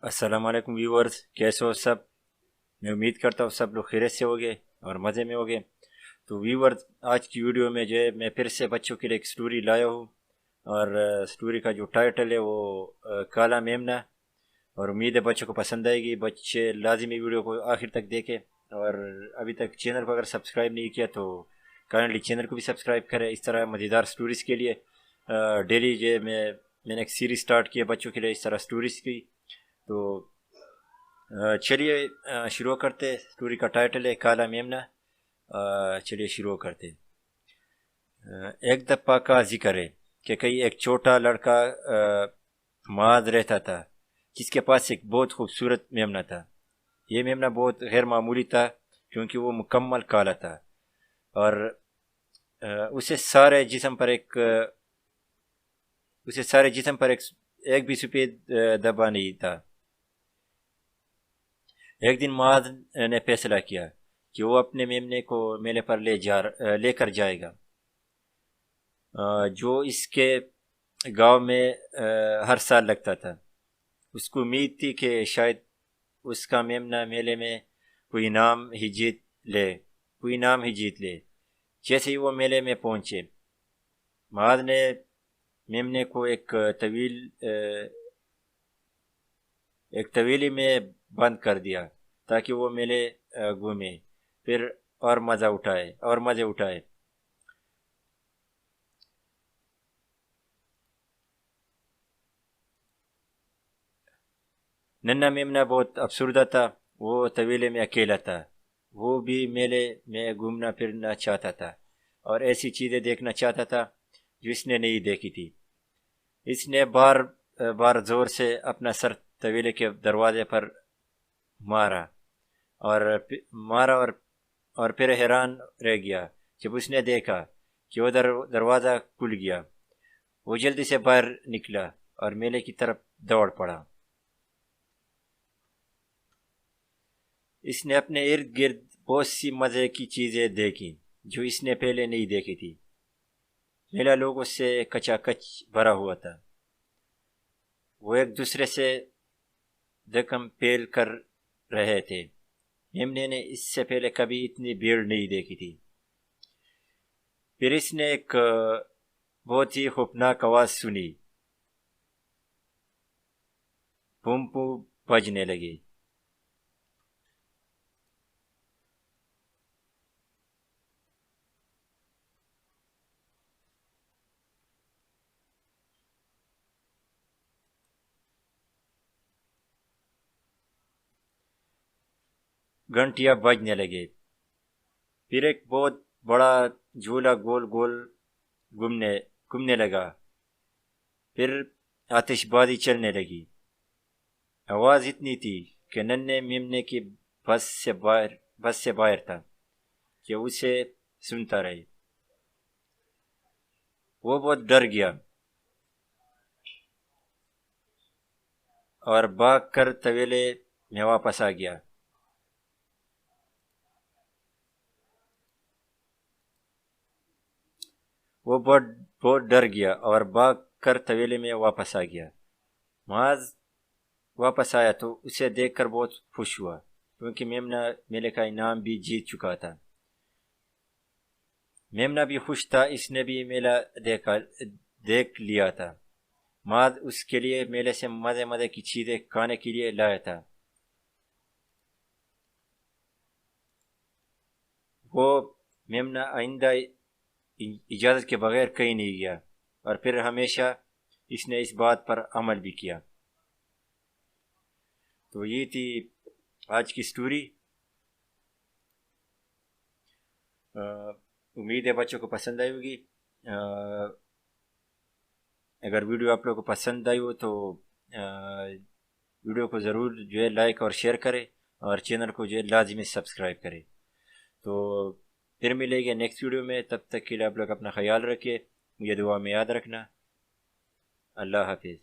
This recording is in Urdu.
السلام علیکم ویورز، کیسے ہو سب؟ میں امید کرتا ہوں سب لوگ خیریت سے ہوگے اور مزے میں ہوگے۔ تو ویورز، آج کی ویڈیو میں جو ہے میں پھر سے بچوں کے لیے ایک سٹوری لایا ہوں، اور سٹوری کا جو ٹائٹل ہے وہ کالا میمنہ، اور امید ہے بچوں کو پسند آئے گی۔ بچے لازمی ویڈیو کو آخر تک دیکھیں، اور ابھی تک چینل کو اگر سبسکرائب نہیں کیا تو کائنڈلی چینل کو بھی سبسکرائب کریں۔ اس طرح مزیدار سٹوریز کے لیے ڈیلی جو ہے میں نے ایک سیریز سٹارٹ کی ہے بچوں کے لیے اس طرح سٹوریز کی۔ تو چلیے شروع کرتے۔ سٹوری کا ٹائٹل ہے کالا میمنہ۔ چلیے شروع کرتے۔ ایک دفعہ کا ذکر ہے کہ کئی ایک چھوٹا لڑکا معاذ رہتا تھا، جس کے پاس ایک بہت خوبصورت میمنہ تھا۔ یہ میمنہ بہت غیر معمولی تھا کیونکہ وہ مکمل کالا تھا، اور اسے سارے جسم پر ایک بھی سفید دبا نہیں تھا۔ ایک دن معاذ نے فیصلہ کیا کہ وہ اپنے میمنے کو میلے پر لے کر جائے گا، جو اس کے گاؤں میں ہر سال لگتا تھا۔ اس کو امید تھی کہ شاید اس کا میمنہ میلے میں کوئی انعام ہی جیت لے۔ جیسے ہی وہ میلے میں پہنچے، معاذ نے میمنے کو ایک طویلی میں بند کر دیا تاکہ وہ میلے گھومے پھر اور مزے اٹھائے۔ ننھا میمنہ بہت افسردہ تھا۔ وہ طویلے میں اکیلا تھا۔ وہ بھی میلے میں گھومنا پھرنا چاہتا تھا اور ایسی چیزیں دیکھنا چاہتا تھا جو اس نے نہیں دیکھی تھی۔ اس نے بار بار زور سے اپنا سر طویلے کے دروازے پر مارا اور پھر حیران رہ گیا جب اس نے دیکھا کہ وہ دروازہ کھل گیا۔ وہ جلدی سے باہر نکلا اور میلے کی طرف دوڑ پڑا۔ اس نے اپنے ارد گرد بہت سی مزے کی چیزیں دیکھی جو اس نے پہلے نہیں دیکھی تھی۔ میلہ لوگوں سے کچا کچ بھرا ہوا تھا۔ وہ ایک دوسرے سے دھکم پیل کر رہے تھے۔ میمنے نے اس سے پہلے کبھی اتنی بھیڑ نہیں دیکھی تھی۔ پھر اس نے ایک بہت ہی خوفناک آواز سنی۔ بوم بوم بجنے لگے۔ گھنٹیاں بجنے لگے۔ پھر ایک بہت بڑا جھولا گول گول گھومنے لگا۔ پھر آتش بازی چلنے لگی۔ آواز اتنی تھی کہ ننھے میمنے کی بس سے باہر تھا کہ اسے سنتا رہے۔ وہ بہت ڈر گیا اور بھاگ کر طویلے میں واپس آ گیا۔ معاذ واپس آیا تو اسے دیکھ کر بہت خوش ہوا کیونکہ میمنہ میلے کا انعام بھی جیت چکا تھا۔ میمنہ بھی خوش تھا، اس نے بھی میلہ دیکھ لیا تھا۔ معاذ اس کے لیے میلے سے مزے کی چیزیں کھانے کے لیے لایا تھا۔ وہ میمنہ آئندہ اجازت کے بغیر کہیں نہیں گیا، اور پھر ہمیشہ اس نے اس بات پر عمل بھی کیا۔ تو یہ تھی آج کی سٹوری۔ امید ہے بچوں کو پسند آئی ہوگی۔ اگر ویڈیو آپ لوگوں کو پسند آئی ہو تو ویڈیو کو ضرور جو ہے لائک اور شیئر کرے، اور چینل کو جو ہے لازمی سبسکرائب کرے۔ تو پھر ملے گے نیکسٹ ویڈیو میں، تب تک کے لیے آپ لوگ اپنا خیال رکھیے، یہ دعا میں یاد رکھنا۔ اللہ حافظ۔